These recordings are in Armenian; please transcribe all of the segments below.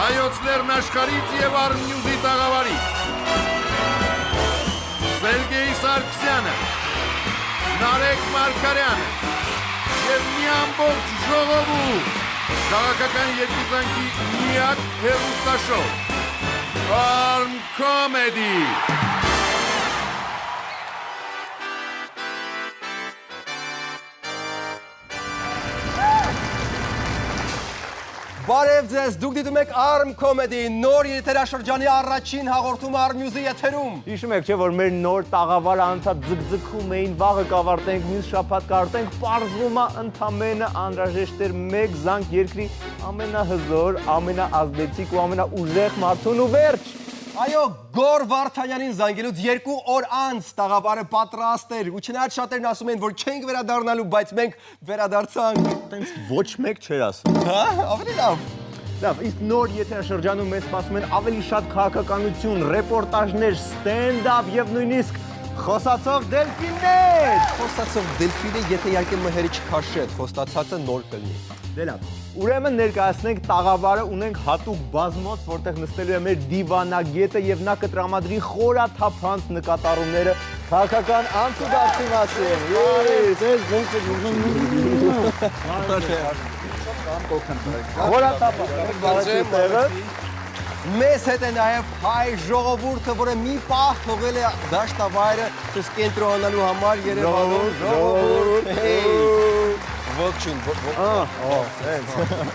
Հայոց լեռնաշխարհից եւ Armnews-ի տաղավարից Սերգեյ Սարգսյանը, Նարեկ Մարգարյանը եւ մի ամբողջ ժողովուրդ քաղաքական երկուծանքի միակ հեռուստաշոու Arm Comedy Բարև ձեզ, դուք դիտում եք Arm Comedy, նոր եթերաշրջանի առաջին հաղորդումը Armnews-ի եթերում։ Հիշում եք, չէ՞ որ մեր նոր տաղավարը անցած ձգձգում էին, վաղը կավարտենք, մյուս շաբաթ կարտենք, պարզվում է ընդամենը անհրաժեշտ էր մեկ զանգ երկրի ամենահզոր, ամենաազդեցիկ ու ամենաուժեղ մարդուն ու վերջ։ Այո, Գոր Վարդանյանին զանգելուց 2 օր անց տաղավարը պատրաստ էր ու չնայած շատերն ասում են, որ չենք վերադառնալու, բայց մենք վերադարձանք։ Տենց ոչ մեկ չէր ասում։ Հա, ավելի լավ։ Լավ, իսկ նոր եթերաշրջանում մեզ սպասում են ավելի շատ քաղաքականություն, ռեպորտաժներ, ստենդափ եւ նույնիսկ խոսացող դելֆիններ։ Խոստացող դելֆինը, եթե իհարկե մհերը չքաշեց, խոստացածը նոր կլինի։ Դե լավ։ Ուրեմն ներկայացնենք տաղավարը, ունենք հատուկ բազմոց, որտեղ նստելու է մեր դիվանագետը եւ նա կտրամադրի խորաթափանց նկատառումները քաղաքական անցուդարձի մասին։ Խորաթափանց։ Մեզ հետ է նաև հայ ժողովուրդը, որը մի պահ թողել է դաշտավայրը կենտրոնանալու համար Երևանում։ Ժողովուրդ։ Ողջույն,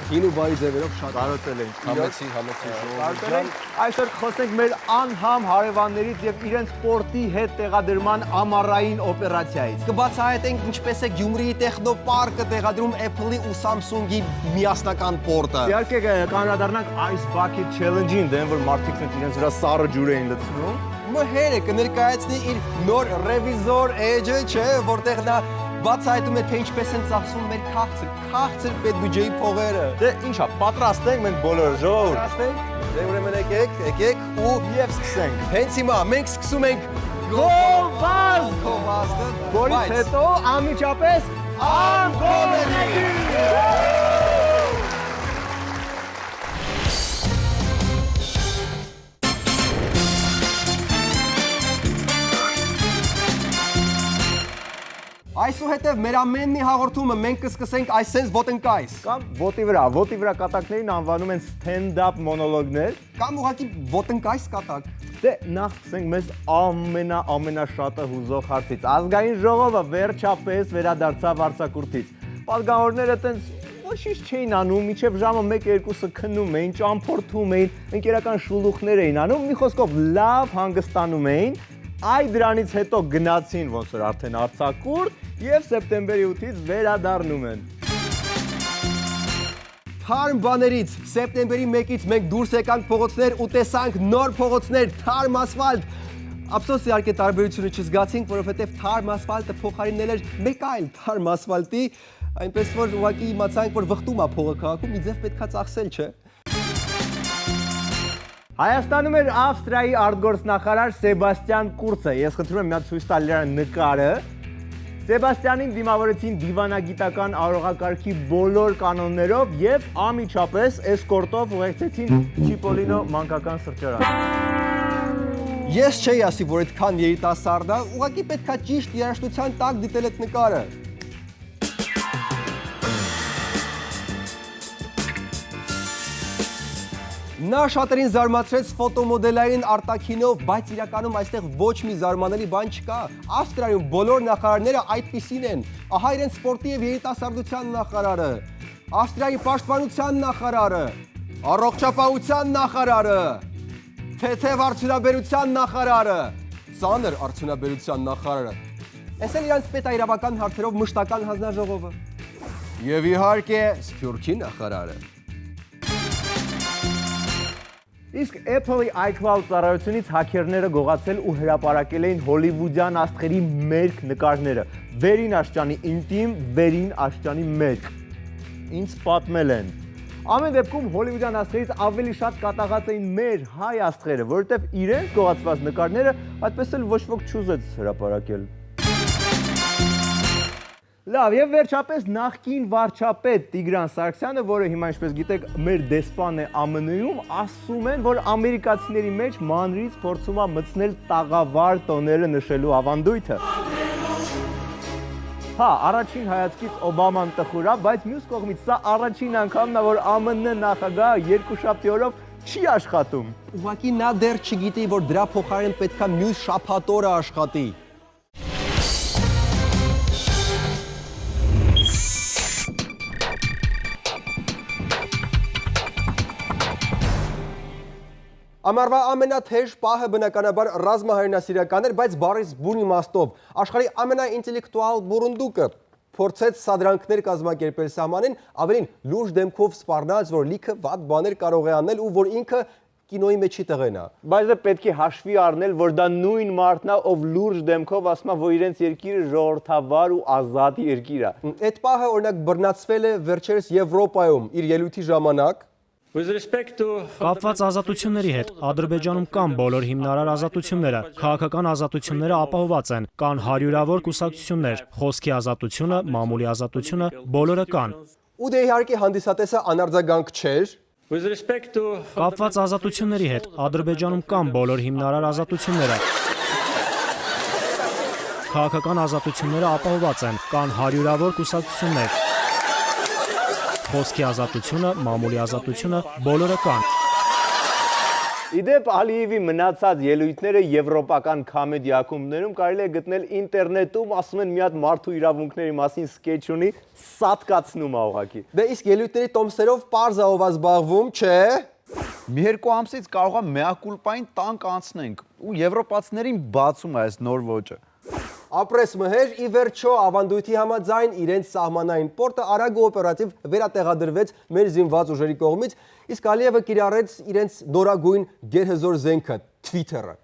հին ու բարի ձևերով շատ Կարոտել ենք։ համեցի ժողովուրդ։ Այսօր խոսենք մեր անհամ հարևաններից եւ իրենց սպորտի հետ տեղադրման ամառային օպերացիայից։ Կբացահայտենք ինչպես է Գյումրիի տեխնոպարկը տեղադրում Apple-ի ու Samsung-ի միասնական պորտը։ Իհարկե կանրադառնանք Ice Bucket Challenge-ին, դեն որ մարդիկ իրենց վրա սառը ջուր էին լցնում։ Մհերը կներկայացնի իր նոր Revisor Edge-ը, չէ, որտեղ նա բացահայտում է, թե ինչպես են ծախսում մեր քաղցր պետբյուջեի փողերը։ Դե ինչա, պատրաստ ենք մենք բոլորը ժողովուրդ։ Պատրաստ ենք։ Դե ուրեմն եկեք ու Եվ սկսենք։ հենց հիմա մենք սկսում ենք Գովազդը, որից հետո անմիջապես Arm Comedy։ Այսուհետև մեր ամեն մի հաղորդումը մենք կսկսենք այսպես ոտնկայս։ Կամ ոտի վրա կատակներին անվանում են stand-up մոնոլոգներ։ Կամ ուղղակի ոտնկայս կատակ։ Դե նախ սկսենք մեզ ամենաշատը հուզող հարցից։ Ազգային ժողովը վերջապես վերադարձավ արձակուրդից։ Պատգամավորները տենց ոչինչ չէին անում, մինչև ժամը 1-2-ը քնում էին, ճամփորդում էին, ընկերական շուլուխներ էին անում, մի խոսքով լավ հանգստանում էին։ Այ դրանից հետո գնացին ոնց որ արդեն արձակուրդ եւ սեպտեմբերի 8-ից վերադառնում են։ Թարմ բաներից սեպտեմբերի 1-ից մենք դուրս եկանք փողոցներ ու տեսանք նոր փողոցներ, թարմ ասֆալտ։ Ափսոս իհարկե տարբերությունը չզգացինք, որովհետև թարմ ասֆալտը փոխարինել էր մեկ այլ թարմ ասֆալտի, այնպես որ ուղղակի իմացանք, որ վխտում է փողը քաղաքում, մի ձև պետքա ծախսել, չէ։ Հայաստանում էր Ավստրիայի արտգործնախարար Սեբաստիան Կուրցը։ Ես խնդրում եմ մի հատ ցույց տալ իր նկարը։ Սեբաստիանին դիմավորեցին դիվանագիտական արարողակարգի բոլոր կանոններով եւ ամիջապես էսկորտով ուղեկցեցին Չիպոլինո մանկական սրճարան։ Ես չէի ասի, որ այդքան երիտասարդ է, ուղղակի պետքա ճիշտ երաժշտության տակ դիտել այդ նկարը։ Նա շատերին զարմացրեց ֆոտոմոդելային արտաքինով, բայց իրականում այստեղ ոչ մի զարմանալի բան չկա։ Ավստրիայում բոլոր նախարարները այդպիսին են։ Ահա իրենց սպորտի եւ երիտասարդության նախարարը, Ավստրիայի պաշտպանության նախարարը, առողջապահության նախարարը, թեթև արդյունաբերության նախարարը, ծանր արդյունաբերության նախարարը։ Էս էլ իրանց պետաիրավական հարցերով մշտական հանձնաժողովը։ Եվ իհարկե Սփյուռքի նախարարը։ Իսկ Apple-ի iCloud ծառայությունից հաքերները գողացել ու հրապարակել էին հոլիվուդյան աստղերի մերկ նկարները։ Վերին աշճանի ինտիմ, վերին աշճանի մերկ։ Ինչ պատմել են։ Ամեն դեպքում հոլիվուդյան աստղերից ավելի շատ կատաղած էին մեր հայ աստղերը, որովհետև իրենց գողացված նկարները այդպես էլ ոչ ոք չուզեց հրապարակել։ Լավ, եւ վերջապես նախկին վարչապետ Տիգրան Սարգսյանը, որը հիմա ինչպես գիտեք, մեր դեսպանն է ԱՄՆ-ում, ասում են, որ ամերիկացիների մեջ մանրից փորձում է մտցնել տաղավար տոները նշելու ավանդույթը։ Հա, առաջին հայացքից Օբաման տխուր է, բայց մյուս կողմից սա առաջին անգամն է, որ ԱՄՆ նախագահը երկուշաբթի օրով չի աշխատում։ Ուղղակի նա դեռ չգիտի, որ դրա փոխարեն պետքա մյուս շաբաթ օրը աշխատի։ Ամառվա ամենաթեժ պահը բնականաբար ռազմահայրենասիրական էր, բայց բառից բուն իմաստով աշխարհի ամենաինտելեկտուալ բուրունդուկը փորձեց սադրանքներ կազմակերպել սահմանին, ավելին լուրջ դեմքով սպառնաց, որ լիքը վատ բաներ կարող է անել ու որ ինքը կինոյի մեջի տղեն է։ Բայց դե պետք է հաշվի առնել, որ դա նույն մարդն է, ով լուրջ դեմքով ասում է, որ իրենց երկիրը ժողովրդավար ու ազատ երկիր է։ Այդ պահը օրինակ բռնացվել է վերջերս Եվրոպայում իր ելույթի ժամանակ։ Կապված ազատությունների հետ Ադրբեջանում կան բոլոր հիմնարար ազատությունները, քաղաքական ազատությունները ապահոված են, կան հարյուրավոր կուսակցություններ, խոսքի ազատությունը, մամուլի ազատությունը, բոլորը կան։ Ու դե իհարկե հանդիսատեսը անարձագանք չէր։ Կապված ազատությունների հետ Ադրբեջանում կան բոլոր հիմնարար ազատությունները, քաղաքական ազատությունները ապահոված են, կան հարյուրավոր կուսակցություններ, խոսքի ազատությունը, մամուլի ազատությունը, բոլորը կան։ Իդեպ Ալիևի մնացած ելույթները եվրոպական կոմեդիա ակումբներում կարելի է գտնել ինտերնետում, ասում են մի հատ մարդու իրավունքների մասին սկեչ ունի, սատկացնում է ուղղակի։ Դե իսկ ելույթների տոմսերով պարզով զբաղվում, չէ։ Մի երկու ամսից կարող է մեակուլպային տանկ անցնենք ու եվրոպացիներին բացում է այս նոր ոճը։ Ապրես մհեր ի վերջո ավանդույթի համաձայն իրենց սահմանային պորտը արագ ու օպերատիվ վերատեղադրվեց մեր զինված ուժերի կողմից, իսկ Ալիևը կիրառեց իրենց նորագույն գերհզոր զենքը՝ Twitter-ը։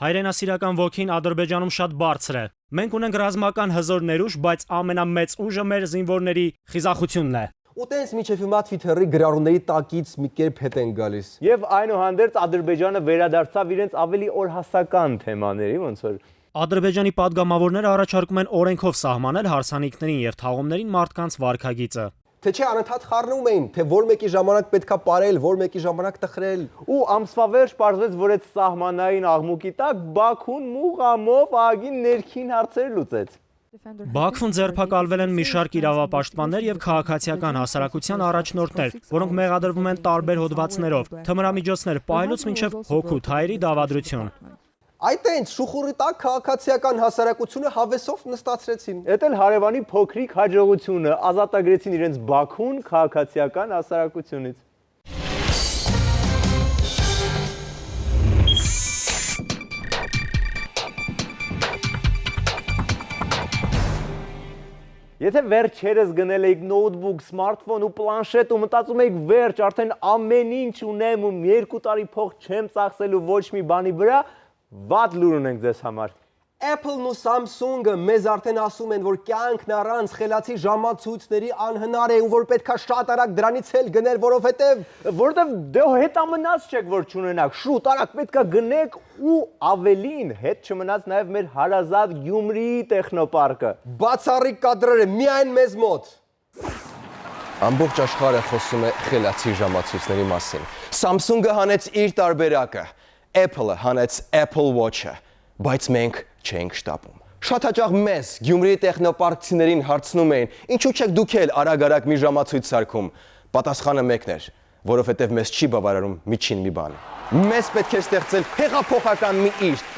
Հայրենասիրական ոգին Ադրբեջանում շատ բարձր է։ Մենք ունենք ռազմական հզոր ներուժ, բայց ամենամեծ ուժը մեր զինվորների խիզախությունն է։ Ու տենց միջև հիմա Twitter-ի գրառումների տակից մի կերպ հետ են գալիս։ Եվ այնուհանդերձ Ադրբեջանը վերադարձավ իրենց ավելի օրհասական թեմաների, ոնց որ Ադրբեջանի падգամավորները առաջարկում են օրենքով սահմանել հարսանիքներին եւ թաղումներին մարդկանց վարքագիծը։ Թե չէ անընդհատ խառնում էին, թե որ մեկի ժամանակ պետքա ապարել, որ մեկի ժամանակ տխրել։ ու ամսվա վերջ պարզվեց, որ այդ սահմանային աղմուկի տակ Բաքուն մուղամով ագին ներքին հարցեր լուծեց։ Բաքվում ձերբակալվել են մի շարք իրավապաշտպաններ եւ քաղաքացիական հասարակության առաջնորդներ, որոնք մեղադրվում են տարբեր հոդվածներով, թմրամիջոցներ պահելուց մինչեւ հոգուտ հայերի դավադրություն։ Այդ այնց շուխուրի տակ քաղաքացիական հասարակությունը հավեսով նստացրեցին։ Էդ էլ հարևանի փոքրիկ հաջողությունը, ազատագրեցին իրենց Բաքուն քաղաքացիական հասարակությունից։ Եթե վերջերս գնել եք նոութբուք, սմարթֆոն ու պլանշետ ու մտածում եք վերջ, արդեն ամեն ինչ ունեմ ու 2 տարի փող չեմ ծախսելու ոչ մի բանի վրա, վատ լուր ունենք ձեզ համար։ Apple-ն ու Samsung-ը մեզ արդեն ասում են, որ կյանքն առանց խելացի ժամացույցների անհնար է ու որ պետքա շատ արագ դրանից էլ գնել, որովհետև դե հետամնաց չեք, որ չունենաք, շուտ արագ պետքա գնեք ու ավելին հետ չմնաց նաև մեր հարազատ Գյումրիի տեխնոպարկը։ բացառիկ կադրեր է միայն մեզ մոտ։ Ամբողջ աշխարհը խոսում է խելացի ժամացույցների մասին։ Samsung-ը հանեց իր տարբերակը, Apple-ը հանեց Apple Watch-ը, բայց մենք չենք շտապում։ Շատ հաճախ մեզ Գյումրիի տեխնոպարկցիներին հարցնում էին, ինչու չեք դուք էլ արագ մի ժամացույց սարքում։ Պատասխանը մեկն էր, որովհետև մեզ չի բավարարում միջին մի բան։ Մեզ պետք է ստեղծել հեղափոխական մի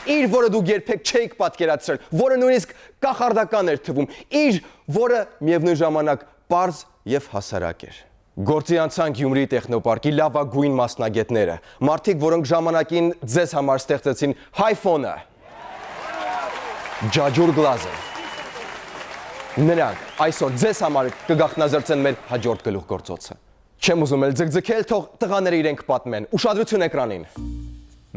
իր, որը դուք երբեք չէիք պատկերացրել, որը նույնիսկ կախարդական էր թվում, որը միևնույն ժամանակ պարզ եւ հասարակ էր։ Գործի անցան Գյումրիի տեխնոպարկի լավագույն մասնագետները, մարդիկ, որոնք ժամանակին ձեզ համար ստեղծեցին iPhone-ը, Ջաջուր գլազը։ Նրանք այսօր ձեզ համար կգաղտնազրծեն մեր հաջորդ գլուխգործոցը։ Չեմ ուզում էլ ձգձգել, թող տղաները իրենք պատմեն։ Ուշադրություն էկրանին։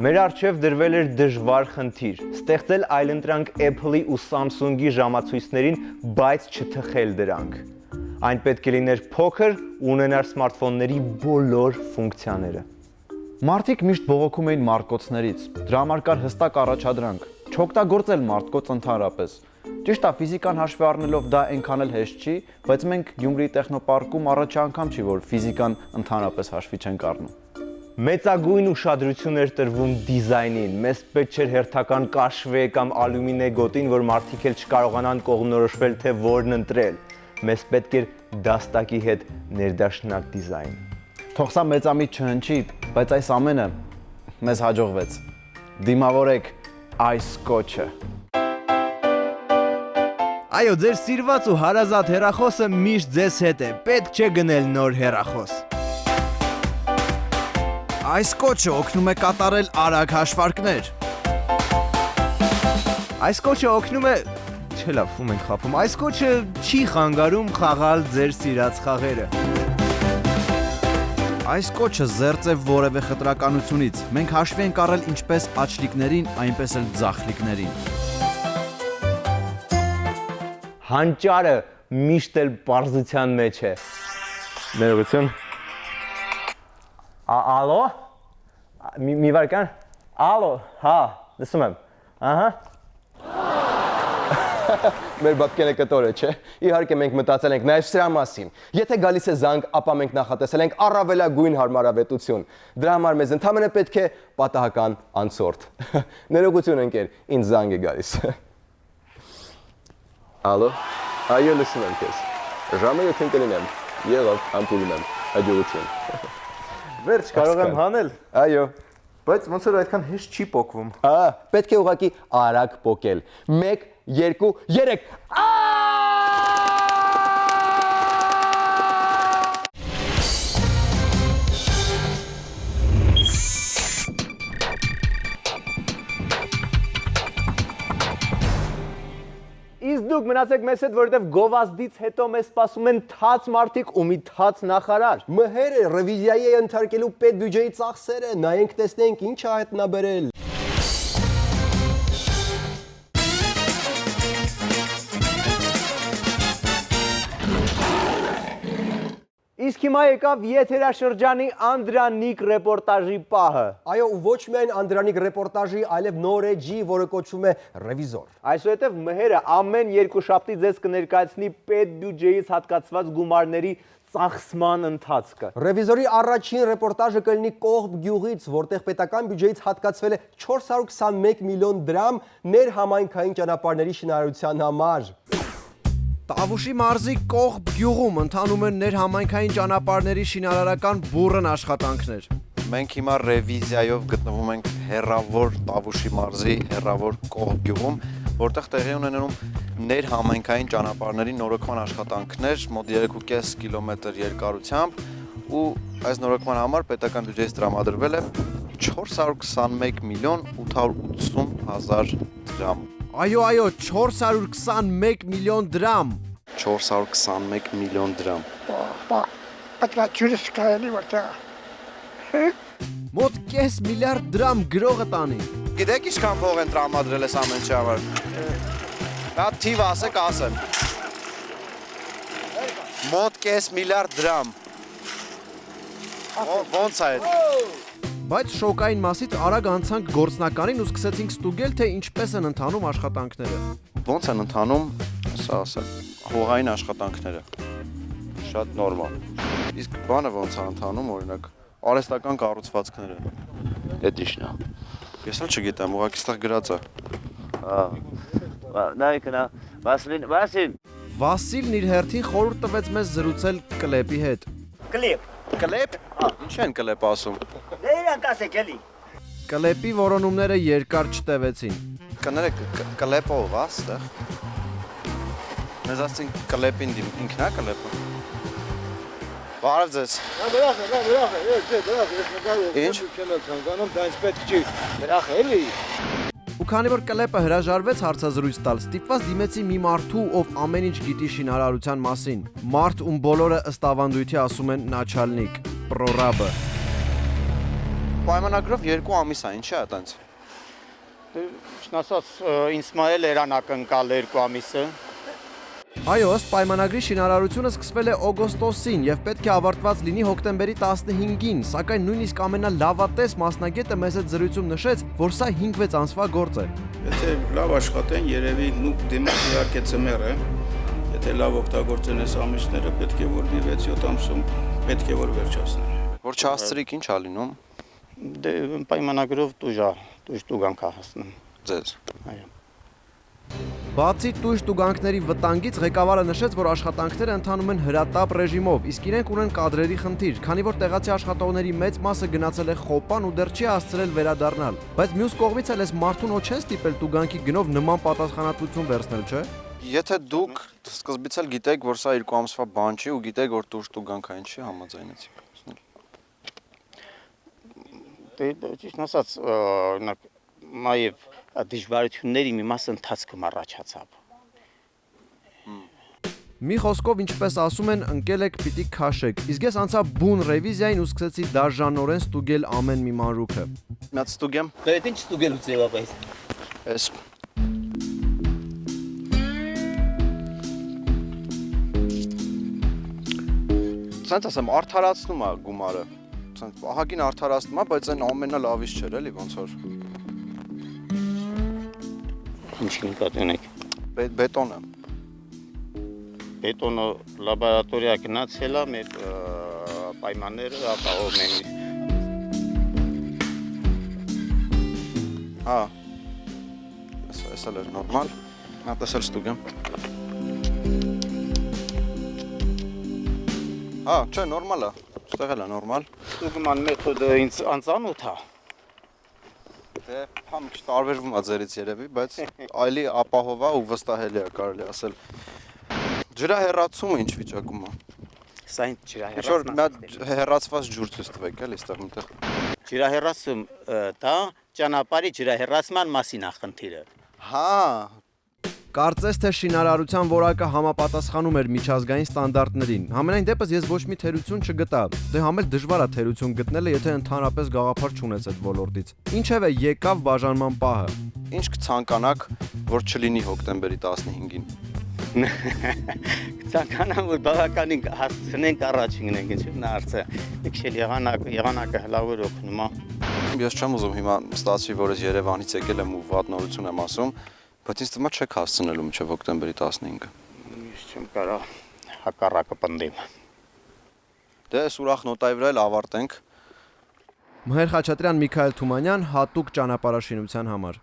Մեր առջև դրվել էր դժվար խնդիր՝ ստեղծել այլընտրանք Apple-ի ու Samsung-ի ժամացույցներին, բայց չթխել դրանք։ Այն պետք է լիներ փոքր ու ունենար սմարթֆոնների բոլոր ֆունկցիաները։ Մարդիկ միշտ բողոքում էին մարկոցներից, դրա համար կար հստակ առաջադրանք, չօգտագործել մարկոց ընդհանրապես։ Ճիշտ է, ֆիզիկան հաշվի առնելով դա այնքան էլ հեշտ չի, բայց մենք Գյումրիի տեխնոպարկում առաջ անգամ չի, որ ֆիզիկան ընդհանրապես հաշվի չենք առնում։ Մեծագույն ուշադրություն էր տրվում դիզայնին։ Մեզ պետք չէր հերթական կաշվե կամ ալյումինե գոտին, որ մարդիկ էլ չկարողանան կողմնորոշվել, թե որն ընտրել։ Մեզ պետք էր դաստակի հետ ներդաշնակ դիզայն։ Թող սա մեծամիտ չհնչի, բայց այս ամենը մեզ հաջողվեց։ Դիմավորեք այս կոչը։ Այո, ձեր սիրված ու հարազատ հեռախոսը միշտ ձեզ հետ է։ Պետք չէ գնել նոր հեռախոս։ Այս կոչը օգնում է կատարել արագ հաշվարկներ։ Այս կոչը օգնում է, չէ լավ, ում ենք խափում։ Այս կոչը չի խանգարում խաղալ ձեր սիրած խաղերը։ Այս կոչը զերծ է որևէ խտրականությունից։ Մենք հաշվի ենք առել ինչպես աչլիկներին, այնպես էլ ձախլիկներին։ Հանճարը միշտ էլ պարզության մեջ է։ Ներողություն։ Ալո։ Մի վարքան։ Ալո, հա, լսում եմ։ Ահա։ Մեր բաբկենը կտորը, չէ։ Իհարկե մենք մտածել ենք նաև սրա մասին։ Եթե գալիս է զանգ, ապա մենք նախատեսել ենք առավելագույն հարմարավետություն։ Դրա համար մեզ ընդհանրապես պետք է պատահական անցորդ։ Ներողություն ընկեր, ինձ զանգ է գալիս։ Ալո։ Այո, լսում եմ քեզ։ Ժամը 7-ին կլինեմ։ Եղավ, ամփուլում եմ։ Հաջողություն։ Վերջ, կարող եմ հանել։ Այո։ Բայց ոնց որ այդքան հեշտ չի պոկվում։ Պետք է ուղղակի արագ պոկել։ 1, 2, 3։ Իսկ դուք մնացեք մեզ հետ, որովհետև գովազդից հետո մեզ սպասում են թաց մարդիկ ու մի թաց նախարար։ Մհերը ռևիզիայի է ընդարկելու պետբյուջեի ծախսերը, նայենք տեսնենք ինչ է հայտնաբերել։ Իսկ հիմա եկավ եթերաշրջանի Անդրանիկ ռեպորտաժի պահը։ Այո, ու ոչ միայն Անդրանիկ ռեպորտաժի, այլև նոր էջի, որը կոչվում է ռևիզոր։ Այսուհետև մհերը ամեն երկուշաբթի ձեզ կներկայացնի պետբյուջեից հատկացված գումարների ծախսման ընթացքը։ Ռևիզորի առաջին ռեպորտաժը կլինի Կողբ գյուղից, որտեղ պետական բյուջեից հատկացվել է 421 միլիոն դրամ ներհամայնքային ճանապարհների շինարարության համար։ Տավուշի մարզի Կողբ գյուղում ընթանում են ներհամայնքային ճանապարհների շինարարական բուռն աշխատանքներ։ Մենք հիմա ռևիզիայով գտնվում ենք հեռավոր Տավուշի մարզի հեռավոր Կողբ գյուղում, որտեղ տեղի ունենում ներհամայնքային ճանապարհների նորոգման աշխատանքներ մոտ 3.5 կիլոմետր երկարությամբ ու այս նորոգման համար պետական բյուջեից տրամադրվել է 421 միլիոն 880 հազար դրամ։ Այո, 421 միլիոն դրամ։ 421 միլիոն դրամ։ Պետք է ջուրս կայանի որտեղ։ Մոտ կես միլիարդ դրամ գրողը տանի։ Գիտեք ինչքան փող են տրամադրել այս ամեն ինչի համար։ Դա թիվ ասեք ասեմ։ Մոտ կես միլիարդ դրամ։ Ոնց է։ Բայց շոկային մասից արագ անցանք գործնականին ու սկսեցինք ստուգել, թե ինչպես են ընթանում աշխատանքները։ Ոնց են ընթանում, սա ասեմ, հողային աշխատանքները։ Շատ նորմալ։ Իսկ բանը ոնց է ընթանում, օրինակ, արհեստական կառուցվածքները։ Դա դիշն է։ Ես էլ չգիտեմ, ուղղակի ստեղ գրած է։ Նայքնա, Վասիլ։ Վասիլն իր հերթին խորհուրդ տվեց մեզ զրուցել Կլեպի հետ։ Կլեպ։ Ինչ են կլեպ ասում։ Կլեպի որոնումները երկար չտևեցին։ Կներեք, կլեպով է ստեղ։ Մեզ ասցին կլեպին դիմ, ինքն է կլեպը։ Բարև ձեզ։ Ինչ։ Ու քանի որ Կլեպը հրաժարվեց հարցազրույց տալ, ստիպված դիմեցի մի մարդու, ով ամեն ինչ գիտի շինարարության մասին։ Մարդ, ում բոլորը ըստ ավանդույթի ասում են Նաչալնիկ, պրորաբը։ Պայմանագրով 2 ամիս է, ինչ է այտենց։ Չնասած ինձ մայել էր անակնկալ 2 ամիսը։ Այո, ըստ պայմանագրի շինարարությունը սկսվել է օգոստոսին եւ պետք է ավարտված լինի հոկտեմբերի 15-ին, սակայն նույնիսկ ամենալավատես մասնագետը մեզ հետ զրույցում նշեց, որ սա 5-6 ամսվա գործ է։ Եթե լավ աշխատեն, երևի դիմաց իհարկե ծմեր է։ Եթե լավ օգտագործեն այս ամիսները, պետք է որ 6-7 ամսում պետք է որ վերջացնեն։ Որ չհասցրիք, ինչ ա լինում։ Դե պայմանագրով տուժ տուգանք հասնում։ Ձեզ։ Այո։ Բացի տույժ տուգանքների վտանգից ղեկավարը նշեց, որ աշխատանքները ընթանում են հրատապ ռեժիմով, իսկ իրենք ունեն կադրերի խնդիր, քանի որ տեղացի աշխատողների մեծ մասը գնացել է խոպան ու դեռ չի հասցրել վերադառնալ։ Բայց մյուս կողմից էլ էս մարդուն ոչ չեն ստիպել տուգանքի գնով նման պատասխանատվություն վերցնել, չէ՞։ Եթե դուք սկզբից էլ գիտեք, որ սա 2 ամսվա բան չի ու գիտեք, որ տույժ տուգանքային չի, համաձայնեցիք։ Դե ճիշտ ասած, նաև դժվարությունների մի մասը ընթացքում առաջացավ։ Մի խոսքով, ինչպես ասում են, ընկել եք պիտի քաշեք, իսկ ես անցա բուն ռևիզիային ու սկսեցի դաժանորեն ստուգել ամեն մի մանրուքը։ Մի հատ ստուգեմ։ Դա ինչ ստուգելուց եղավ այս։ Էս Սենց ասեմ, արդարացնում է գումարը։ Սենց ահագին արդարացնում է, բայց այն ամենալավից չէր, էլի ոնց որ։ Ինչ նկատի ունեք։ Բետոնը։ Բետոնը լաբորատորիա գնացել է, մեր պայմանները ապահովում են։ Հա։ Էս էլ էր նորմալ։ Նա տեսել ստուգեմ։ Հա, չէ, նորմալ է։ Ստեղել է նորմալ։ Ստուգման մեթոդը ինձ անծանոթ է։ Դե, հա, մի քիչ տարբերվում է ձերից երևի, բայց այլի ապահով է ու վստահելի է, կարելի ասել։ Ջրահեռացումը ինչ վիճակում է։ Սա ինչ Ինչ-որ մի հատ հեռացված ջուր ցույց տվեք, էլի, այստեղ միտեղ։ ջրահեռացում դա ճանապարհի ջրահեռացման մասին է խնդիրը։ Հա, Կարծես թե շինարարության որակը համապատասխանում էր միջազգային ստանդարտներին։ Համենայն դեպս ես ոչ մի թերություն չգտա։ Դե համ էլ դժվար է թերություն գտնելը, եթե ընդհանրապես գաղափար չունես այդ ոլորտից։ Ինչևէ, եկավ բաժանման պահը։ ինչ կցանկանաք, որ չլինի հոկտեմբերի 15-ին։ Ցանկանամ որ բավականին հասցնենք առաջ գնենք, ինչ նա արծը։ Մի քիչ եղանակը հլավոր օգնում է։ Ես չեմ ուզում հիմա ստացվի, որ ես Երևանից եկել եմ ու վատ նորություն եմ ասում, բայց ինձ թվում է չեք հասցնելու մինչև հոկտեմբերի 15-ը։ Ես չեմ կարող հակառակը պնդեմ։ Դե այս ուրախ նոտայի վրա էլ ավարտենք։ Մհեր Խաչատրյան, Միքայել Թումանյան, հատուկ ճանապարհաշինության համար։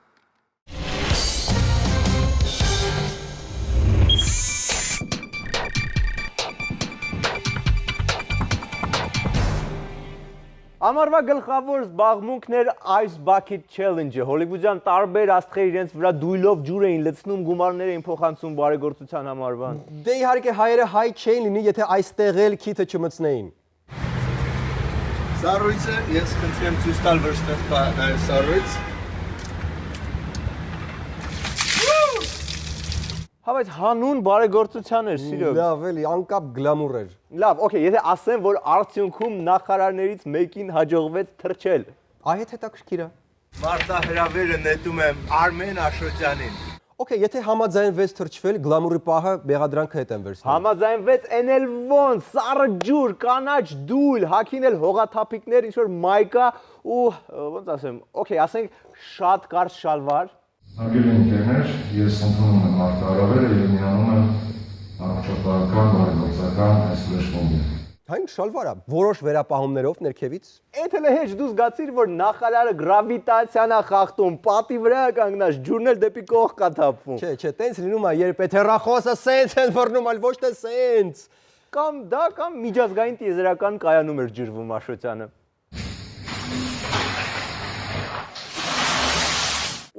Ամառվա գլխավոր զբաղմունքն էր Ice Bucket Challenge-ը։ Հոլիվուդյան տարբեր աստղեր իրենց վրա դույլով ջուր էին լցնում, գումարներ էին փոխանցում բարեգործության համարվան։ Դե իհարկե հայերը հայ չէին լինի, եթե այստեղ էլ քիթը չմցնեին։ Սառույցը ես խնդրեմ ցույց տալ որտեղ կա նաև սառույց։ Հա, բայց հանուն բարեգործության էր, սիրո։ Լավ, էլի անկապ գլամուր էր։ Լավ, օքեյ, եթե ասեմ, որ արդյունքում նախարարներից մեկին հաջողվեց թռչել։ Այդ հետաքրքիր է։ Մարտահրավերը նետում եմ Արմեն Աշոտյանին։ Okay, եթե համաձայնվեց թրջվել, գլամուրի պահը բեղադրանքը հետ են վերցնում։ Համաձայնվեց էնել ոնց, սառը ջուր, կանաչ դույլ, հագին էլ հողաթափիկներ, ինչ-որ մայկա ու ոնց ասեմ, օքեյ, ասենք շատ կարճ շալվար։ Անկելի ընկերներ, ես ընդունում եմ մարտահրավերը և միանում եմ առողջապահական բարեգործական այս ֆլեշմոբին։ Այն շալվարա, որոշ վերապահումներով ներքևից։ Էդ էլ հեչ դու զգացիր, որ նախարարը գրավիտացիան է խախտում, պատի վրա է կանգնած, ջուրն էլ դեպի կողք կա թափվում։ Չէ, տենց լինում է, երբ այդ հեռախոսը սենց են բռնում, այլ ոչ թե սենց։ Կամ դա, կամ միջազգային տիեզերական կայանում էր ջրվում Աշոտյանը։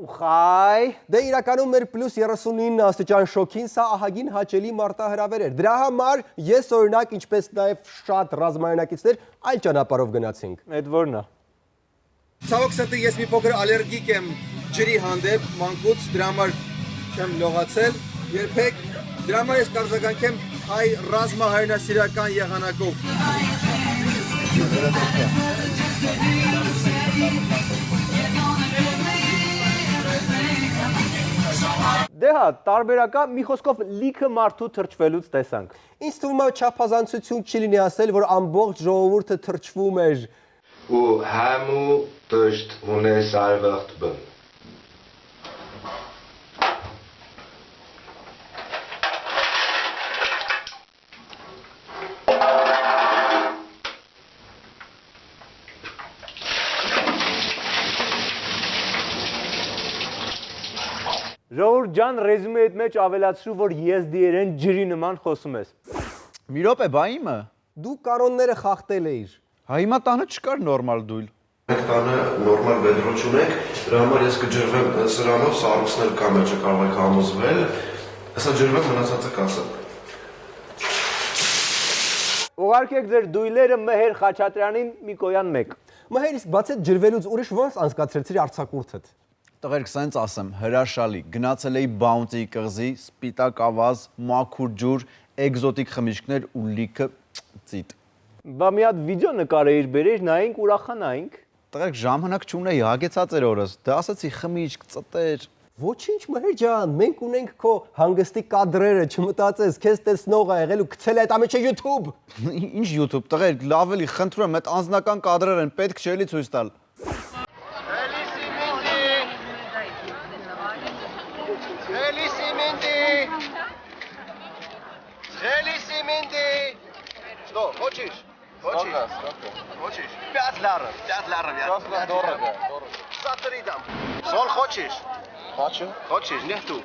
Ուխայ, դե իրականում մեր պլյուս 39 աստիճան շոքին սա ահագին հաճելի մարտահրավեր էր։ Դրա համար ես օրինակ, ինչպես նաև շատ ռազմայնակիցներ այլ ճանապարհով գնացինք։ Այդ որն է։ Ցավոք սրտի ես մի փոքր ալերգիկ եմ ջրի հանդեպ, մանկուց, դրա համար չեմ լողացել երբեք։ Դրա համար ես կարձագանքեմ հայ ռազմահայրենասիրական եղանակով։ Դե հա, տարբերակա մի խոսքով լիքը մարդու թրջվելուց տեսանք։ Ինձ թվում է չափազանցություն չի լինի ասել, որ ամբողջ ժողովուրդը թրջվում էր։ ու համու դժտ ունես արվախտ բն։ Ժողովուրդ ջան, ռեզումեիդ մեջ ավելացրու, որ եզդիերեն ջրի նման խոսում ես։ Մի րոպե, բա իմը։ Դու կանոնները խախտել էիր։ Հա հիմա տանը չկար նորմալ դույլ։ Մենք տանը նորմալ վեդրո չունենք, դրա համար ես կջրվեմ սրանով, սառույցներ կա մեջը կարող եք համոզվել, հեսա ջրվեմ մնացածը կասեմ։ Ուղարկեք ձեր դույլերը Մեհեր Խաչատրյանին Միկոյան 1։ Մհեր, իսկ բաց այդ ջրվելուց ուրիշ ոնց անցկացրեցիր արձակուրդդ։ Տղերք, սենց ասեմ, հրաշալի, գնացել էի Bounty կղզի, սպիտակ ավազ, մաքուր ջուր, էկզոտիկ խմիչքներ ու լիքը ծիտ։ Բա մի հատ վիդեո նկարեիր բերեիր, նայենք, ուրախանայինք։ Տղերք, ժամանակ չունեի, հագեցած էր օրս, դե ասացի խմիչք, ծտեր։ Ոչինչ Մհեր ջան, մենք ունենք քո հանգստի կադրերը, չմտածես, քեզ տեսնող ա եղել ու գցել է այդ ամենը YouTube։ Ինչ YouTube, տղերք, լավ էլի, խնդրում եմ, այդ անձնական կադրեր են, պետք չէ էլի ցույց տալ։ Что, хочешь? Хочешь? Хочешь? 5 ларов, 5 ларов я. Просто дорого. Смотри там. Сол хочешь? Хочу. Хочешь? Нету.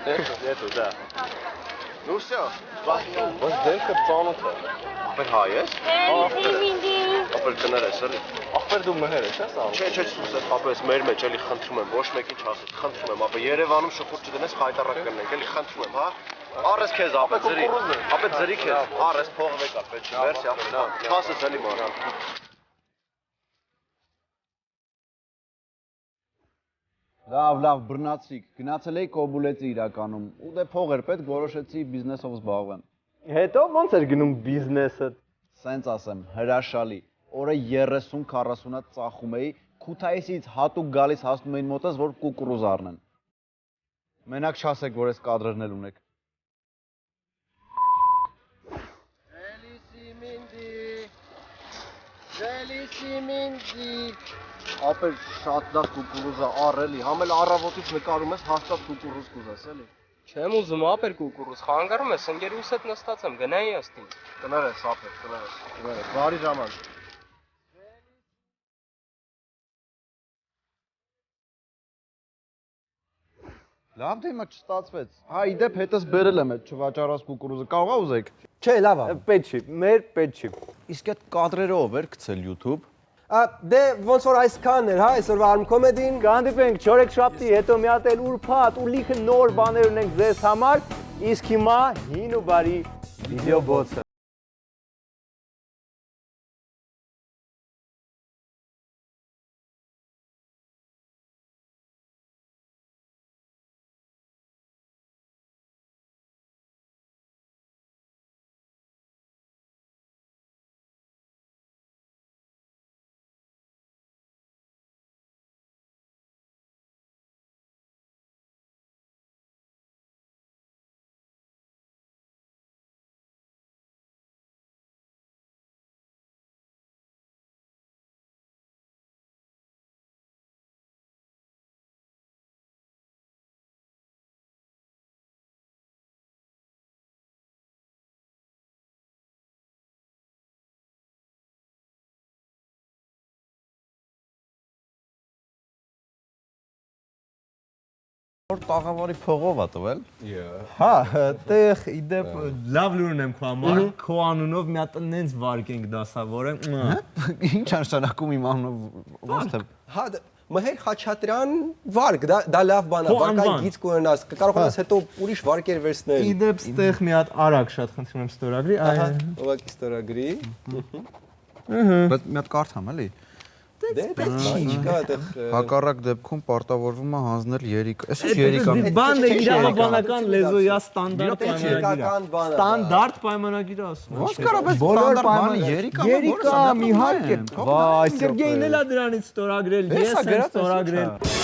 Нету, да. Ну все. Was denk je plannen? Ախպեր հայ ես։ Ախպեր կներ ես, էլի։ Ախպեր դու մհեր ես, հա՞։ Չէ, սուս ապես մեր մեջ էլի խնդրում եմ, ոչ մեկին չասես, խնդրում եմ, ապա Երևանում շփուր չդնես, հայտարարակ կնենք, էլի խնդրում եմ, հա։ Արես քեզ, ապա ձրի։ Ապա ձրի քեզ։ Արես փողը վեկա, պետք չի, վերցի, ապա։ Չասես էլի ման։ Լավ, բռնացիք, գնացել էի Կոբուլեցի իրականում, ու դե փող էր պետք, որոշեցի բիզնեսով զբաղվեմ։ Հետո ոնց էր գնում բիզնեսը։ Սենց ասեմ, հրաշալի, օրը 30-40 հատ ծախում էի, Քութայիսից հատուկ գալիս հասնում էին մոտս, որ կուկուռուզ առնեն։ Մենակ չասեք, որ այս կադրերն էլ ունեք։ Ապեր շատ լավ կուկուռուզա առելի, համ էլ առավոտից նկարում ես հաստատ կուկուռուզ կուզես, էլի։ Չեմ ուզում ապեր կուկուռուզ, խանգարում ես, ընկերուս հետ նստած եմ, գնայի ըստին։ Կներես, ապեր, կներես, բարի ժամանակ։ Լավ դե հիմա չստացվեց։ Հա, իդեպ հետս բերել եմ այդ չվաճառած կուկուռուզը, կարող ա ուզեք։ Չէ, լավ է։ Պետք չի, մեր պետք չի։ Իսկ այդ կադրերով էր գցել YouTube։ Դե ոնց որ այսքանն էր, հա, այսօրվա Arm Comedy-ին։ Կհանդիպենք չորեքշաբթի, հետո մի հատ էլ ուրբաթ ու լիքը նոր բաներ ունենք ձեզ համար, իսկ հիմա հին ու բարի վիդեո բոցը։ Որ տաղավարի փողով ա տվել։ Հա, տեղ իդեպ լավ լուր ունեմ քո համար, քո անունով մի հատ նենց վարկենք դասավորեմ։ Ինչ անշանակում իմ անունով ոնց թե։ Հա, Մհեր Խաչատրյան վարկ, դա լավ բան է, վարկային գիծ կունենաս, կարողանաս հետո ուրիշ վարկեր վերցնել։ Իդեպ ստեղ մի հատ արագ շատ խնդրում եմ ստորագրի, ահա, ուղղակի ստորագրի։ Բայց մի հատ կարդամ էլի։ Դե չկա այդտեղ Հակառակ դեպքում պարտավորվում է հանձնել երիկա։ Էս ինչ երիկան։ Բանն է իրավաբանական լեզոյա ստանդարտ պայմանագիր։ Ստանդարտ պայմանագիր ասում։ Ոնց կարող է ստանդարտ բանը երիկա, մի հարկե։ Վայ, Սերգեյն էլա դրանից ստորագրել, ես եմ ստորագրել։